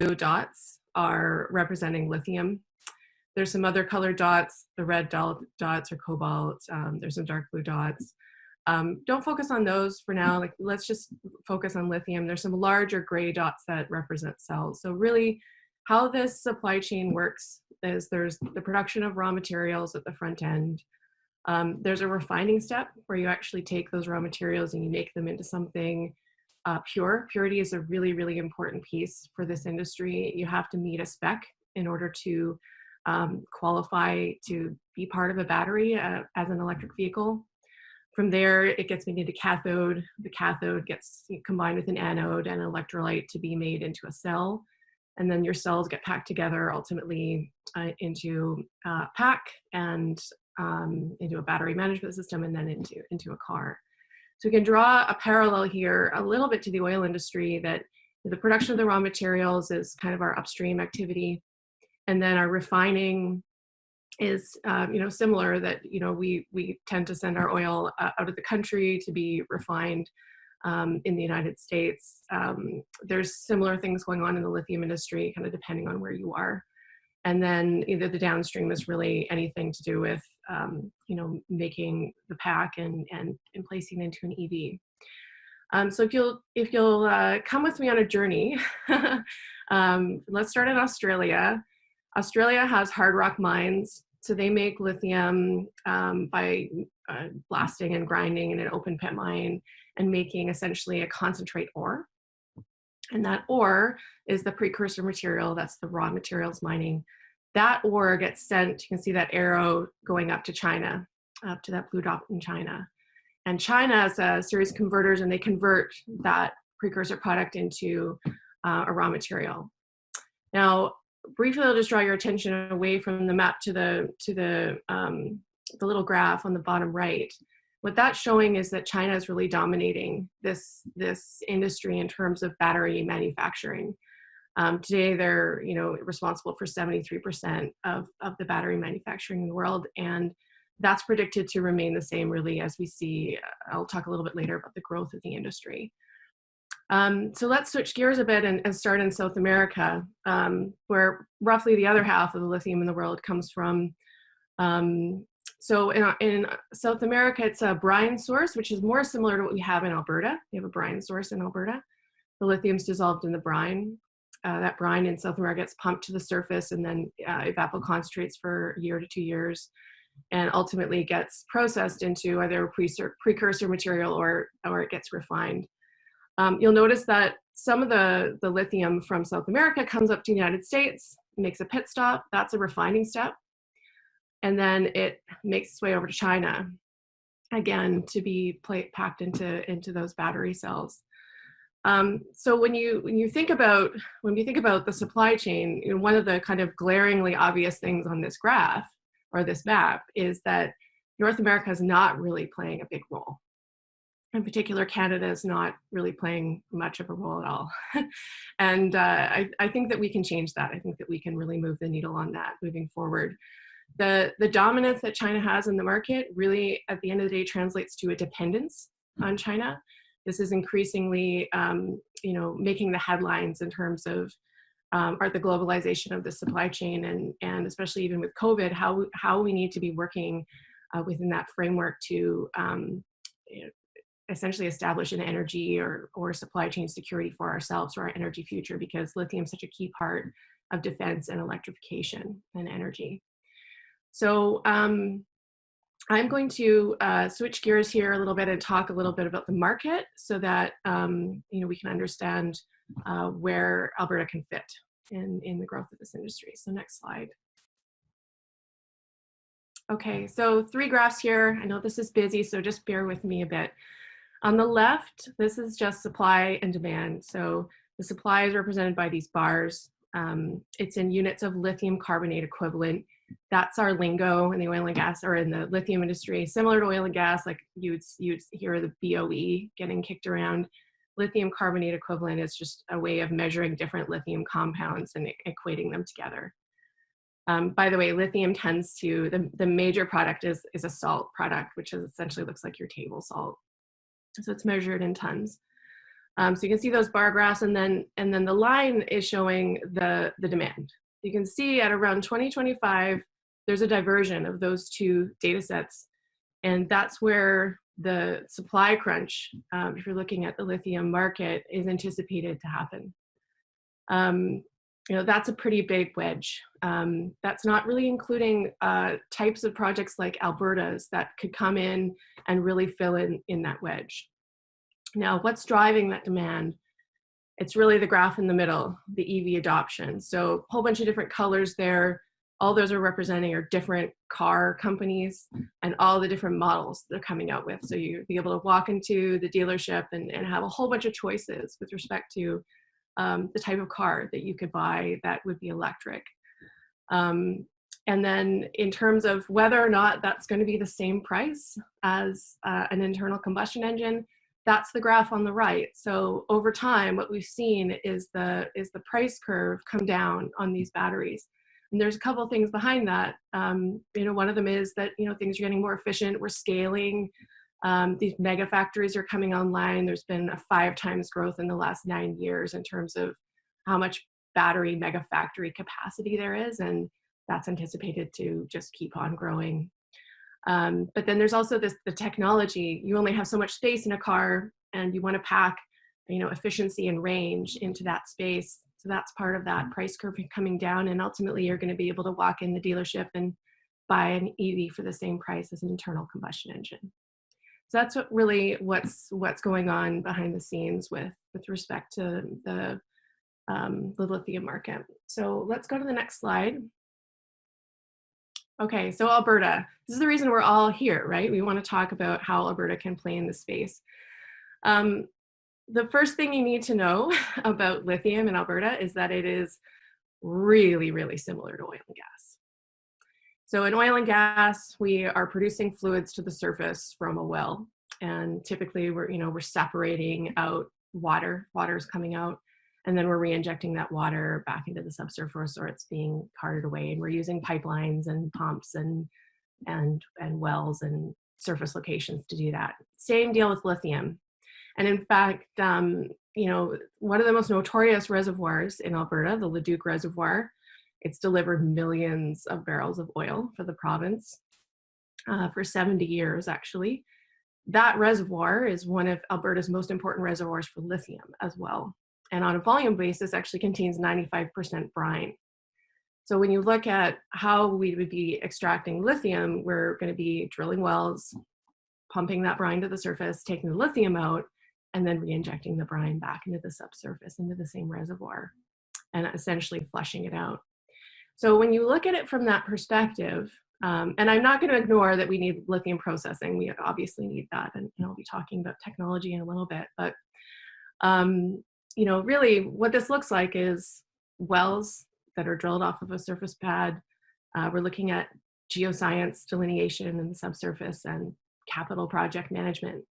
blue dots are representing lithium. There's some other colored dots. The red dots are cobalt. There's some dark blue dots. Don't focus on those for now. Like, let's just focus on lithium. There's some larger gray dots that represent cells. So really, how this supply chain works is there's the production of raw materials at the front end. There's a refining step where you actually take those raw materials and you make them into something pure. Purity is a really, really important piece for this industry. You have to meet a spec in order to qualify to be part of a battery as an electric vehicle. From there, it gets made into cathode. The cathode gets combined with an anode and electrolyte to be made into a cell. And then your cells get packed together ultimately into a pack and into a battery management system, and then into a car. So we can draw a parallel here a little bit to the oil industry, that the production of the raw materials is kind of our upstream activity. And then our refining is similar, that we tend to send our oil out of the country to be refined in the United States. There's similar things going on in the lithium industry, kind of depending on where you are. And then either the downstream is really anything to do with making the pack and placing into an EV. So if you'll come with me on a journey, let's start in Australia. Australia has hard rock mines, so they make lithium by blasting and grinding in an open pit mine and making essentially a concentrate ore. And that ore is the precursor material, that's the raw materials mining. That ore gets sent, you can see that arrow going up to China, up to that blue dot in China. And China has a series of converters, and they convert that precursor product into a raw material. Now, briefly, I'll just draw your attention away from the map to the little graph on the bottom right. What that's showing is that China is really dominating this industry in terms of battery manufacturing. Today, they're responsible for 73% of the battery manufacturing in the world, and that's predicted to remain the same really as we see. I'll talk a little bit later about the growth of the industry. So let's switch gears a bit and start in South America, where roughly the other half of the lithium in the world comes from. So in South America, it's a brine source, which is more similar to what we have in Alberta. We have a brine source in Alberta. The lithium's dissolved in the brine. That brine in South America gets pumped to the surface and then evapoconcentrates for a year to 2 years, and ultimately gets processed into either a precursor material or it gets refined. You'll notice that some of the lithium from South America comes up to the United States, makes a pit stop. That's a refining step. And then it makes its way over to China, again, to be packed into those battery cells. So when you think about the supply chain, one of the kind of glaringly obvious things on this graph or this map is that North America is not really playing a big role. In particular, Canada is not really playing much of a role at all. And I think that we can change that. I think that we can really move the needle on that moving forward. The dominance that China has in the market really, at the end of the day, translates to a dependence on China. This is increasingly, making the headlines in terms of the globalization of the supply chain, and especially even with COVID, how we need to be working within that framework to essentially establish an energy or supply chain security for ourselves, or our energy future, because lithium is such a key part of defense and electrification and energy. So I'm going to switch gears here a little bit and talk a little bit about the market, so that we can understand where Alberta can fit in the growth of this industry. So next slide. Okay, so 3 graphs here. I know this is busy, so just bear with me a bit. On the left, this is just supply and demand. So the supply is represented by these bars. It's in units of lithium carbonate equivalent. That's our lingo in the oil and gas, or in the lithium industry. Similar to oil and gas, like you'd hear the BOE getting kicked around. Lithium carbonate equivalent is just a way of measuring different lithium compounds and equating them together. By the way, lithium tends to, the major product is a salt product, which essentially looks like your table salt. So it's measured in tons. So you can see those bar graphs, and then the line is showing the demand. You can see at around 2025, there's a diversion of those two data sets, and that's where the supply crunch, if you're looking at the lithium market, is anticipated to happen. That's a pretty big wedge. That's not really including types of projects like Alberta's that could come in and really fill in that wedge. Now, what's driving that demand? It's really the graph in the middle, the EV adoption. So a whole bunch of different colors there. All those are representing are different car companies and all the different models they're coming out with. So you'll be able to walk into the dealership and have a whole bunch of choices with respect to the type of car that you could buy that would be electric. And then in terms of whether or not that's going to be the same price as an internal combustion engine, that's the graph on the right. So over time, what we've seen is the price curve come down on these batteries. And there's a couple of things behind that. One of them is that things are getting more efficient. We're scaling. These mega factories are coming online. There's been a 5 times growth in the last 9 years in terms of how much battery mega factory capacity there is, and that's anticipated to just keep on growing. But then there's also the technology. You only have so much space in a car, and you want to pack, efficiency and range into that space. So that's part of that price curve coming down, and ultimately you're going to be able to walk in the dealership and buy an EV for the same price as an internal combustion engine. So that's what's going on behind the scenes with respect to the lithium market. So let's go to the next slide. Okay, so Alberta. This is the reason we're all here, right? We want to talk about how Alberta can play in this space. The first thing you need to know about lithium in Alberta is that it is really, really similar to oil and gas. So in oil and gas, we are producing fluids to the surface from a well, and typically we're separating out water. Water is coming out, and then we're re-injecting that water back into the subsurface, or it's being carted away. And we're using pipelines and pumps and wells and surface locations to do that. Same deal with lithium. And in fact, one of the most notorious reservoirs in Alberta, the Leduc Reservoir, it's delivered millions of barrels of oil for the province for 70 years, actually. That reservoir is one of Alberta's most important reservoirs for lithium as well. And on a volume basis, actually contains 95% brine. So when you look at how we would be extracting lithium, we're going to be drilling wells, pumping that brine to the surface, taking the lithium out, and then re-injecting the brine back into the subsurface, into the same reservoir, and essentially flushing it out. So when you look at it from that perspective, and I'm not going to ignore that we need lithium processing. We obviously need that, and I'll be talking about technology in a little bit. But really, what this looks like is wells that are drilled off of a surface pad. We're looking at geoscience delineation in the subsurface and capital project management.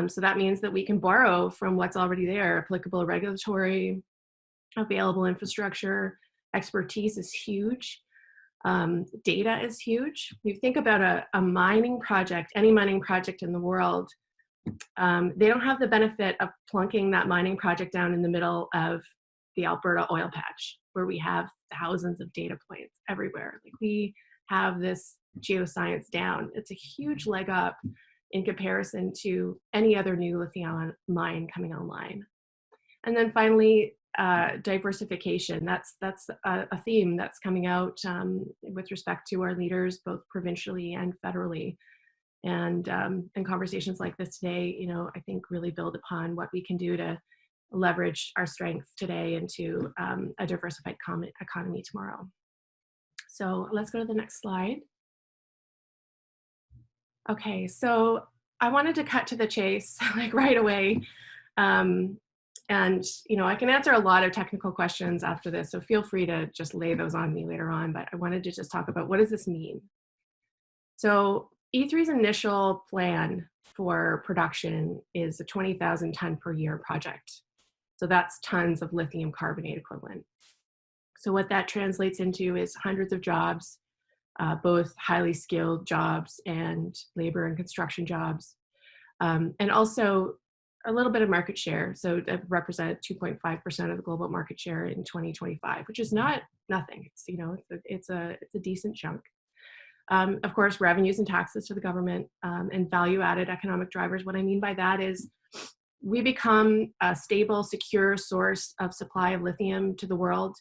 So that means that we can borrow from what's already there. Applicable regulatory, available infrastructure, expertise is huge. Data is huge. If you think about a mining project, any mining project in the world, they don't have the benefit of plunking that mining project down in the middle of the Alberta oil patch, where we have thousands of data points everywhere. Like, we have this geoscience down. It's a huge leg up in comparison to any other new lithium mine coming online. And then finally, diversification. That's a theme that's coming out with respect to our leaders, both provincially and federally. And conversations like this today, I think really build upon what we can do to leverage our strengths today into a diversified economy tomorrow. So let's go to the next slide. Okay, so I wanted to cut to the chase like right away. And I can answer a lot of technical questions after this, so feel free to just lay those on me later on, but I wanted to just talk about, what does this mean? So E3's initial plan for production is a 20,000 ton per year project. So that's tons of lithium carbonate equivalent. So what that translates into is hundreds of jobs, both highly skilled jobs and labor and construction jobs. And also a little bit of market share. So it represent 2.5% of the global market share in 2025, which is not nothing. It's, you know, it's a decent chunk. Of course, revenues and taxes to the government, and value-added economic drivers. What I mean by that is we become a stable, secure source of supply of lithium to the world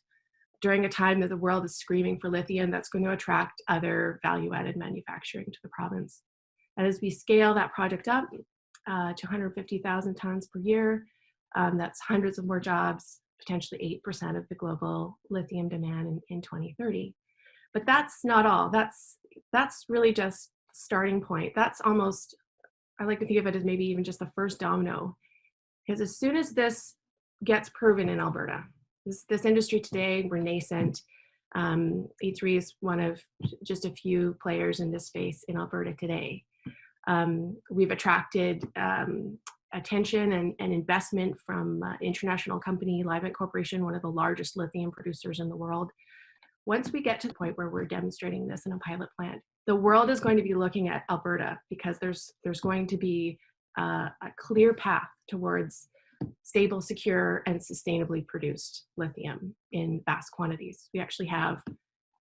during a time that the world is screaming for lithium. That's going to attract other value-added manufacturing to the province. And as we scale that project up to 150,000 tons per year, that's hundreds of more jobs, potentially 8% of the global lithium demand in 2030. But that's not all. That's really just starting point. That's almost, I like to think of it as maybe even just the first domino. Because as soon as this gets proven in Alberta, this industry today, we're nascent. E3 is one of just a few players in this space in Alberta today. We've attracted attention and investment from international company, Livent Corporation, one of the largest lithium producers in the world. Once we get to the point where we're demonstrating this in a pilot plant, the world is going to be looking at Alberta because there's going to be a clear path towards stable, secure, and sustainably produced lithium in vast quantities. We actually have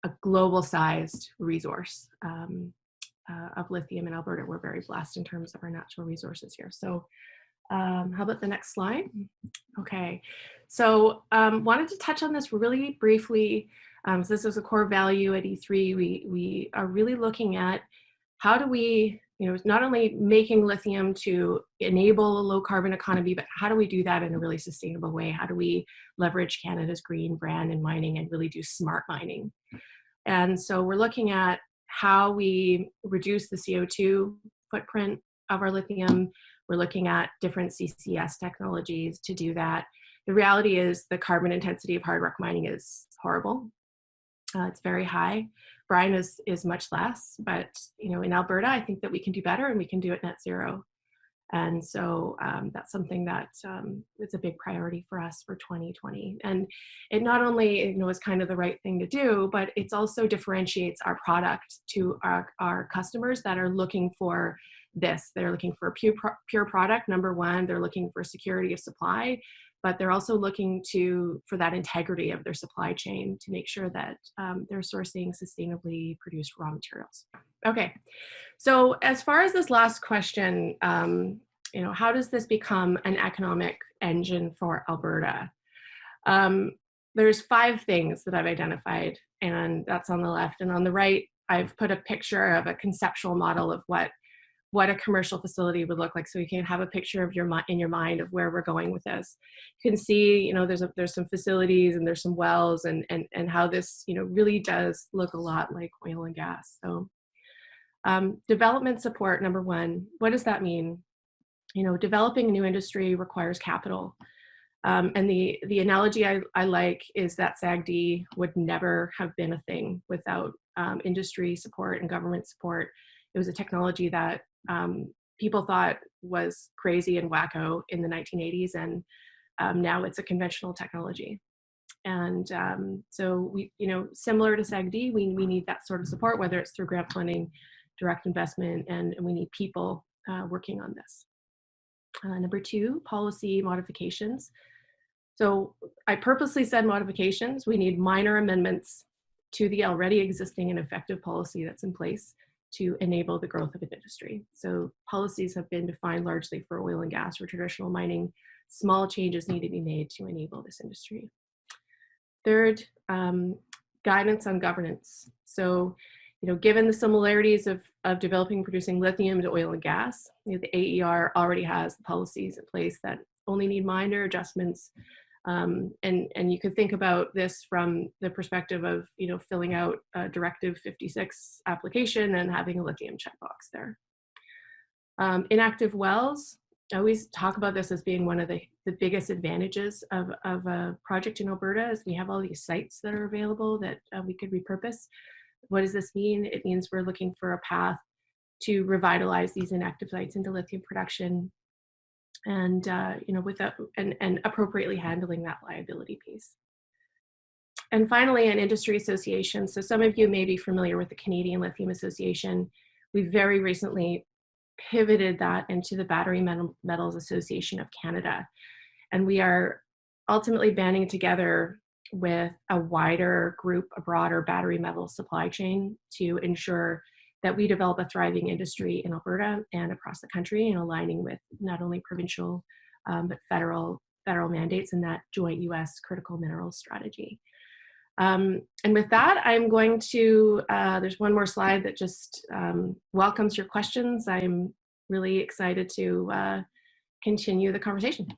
a global-sized resource of lithium in Alberta. We're very blessed in terms of our natural resources here. So how about the next slide? Okay, so wanted to touch on this really briefly. So this is a core value at E3. We are really looking at how do we, you know, not only making lithium to enable a low carbon economy, but how do we do that in a really sustainable way? How do we leverage Canada's green brand in mining and really do smart mining? And so we're looking at how we reduce the CO2 footprint of our lithium. We're looking at different CCS technologies to do that. The reality is the carbon intensity of hard rock mining is horrible. It's very high. Brine is much less, but you know, in Alberta, I think that we can do better and we can do it net zero. And so that's something that is a big priority for us for 2020. And it not only, you know, is kind of the right thing to do, but it also differentiates our product to our customers that are looking for this. They're looking for a pure product, number one. They're looking for security of supply, but they're also looking for that integrity of their supply chain to make sure that they're sourcing sustainably produced raw materials. Okay, so as far as this last question, you know, how does this become an economic engine for Alberta? There's 5 things that I've identified, and that's on the left. And on the right, I've put a picture of a conceptual model of what a commercial facility would look like, so you can have a picture of in your mind of where we're going with this. You can see, you know, there's some facilities and there's some wells and how this, you know, really does look a lot like oil and gas. So development support, number one. What does that mean? You know, developing a new industry requires capital. And the analogy I like is that SAGD would never have been a thing without industry support and government support. It was a technology that people thought was crazy and wacko in the 1980s, and now it's a conventional technology. And so we, you know, similar to SAGD, we need that sort of support, whether it's through grant funding, direct investment, and we need people working on this. Number 2, policy modifications. So I purposely said modifications. We need minor amendments to the already existing and effective policy that's in place to enable the growth of an industry. So policies have been defined largely for oil and gas or traditional mining. Small changes need to be made to enable this industry. Third, guidance on governance. So, you know, given the similarities of developing and producing lithium to oil and gas, you know, the AER already has the policies in place that only need minor adjustments. And you could think about this from the perspective of, you know, filling out a Directive 56 application and having a lithium checkbox there. Inactive wells, I always talk about this as being one of the biggest advantages of a project in Alberta is we have all these sites that are available that we could repurpose. What does this mean? It means we're looking for a path to revitalize these inactive sites into lithium production, and you know, without and appropriately handling that liability piece. And finally, an industry association. So some of you may be familiar with the Canadian Lithium Association. We very recently pivoted that into the Battery Metals Association of Canada. And we are ultimately banding together with a wider group, a broader battery metal supply chain to ensure that we develop a thriving industry in Alberta and across the country, and aligning with not only provincial but federal mandates in that joint U.S. critical minerals strategy. And with that, I'm going to, there's one more slide that just welcomes your questions. I'm really excited to continue the conversation.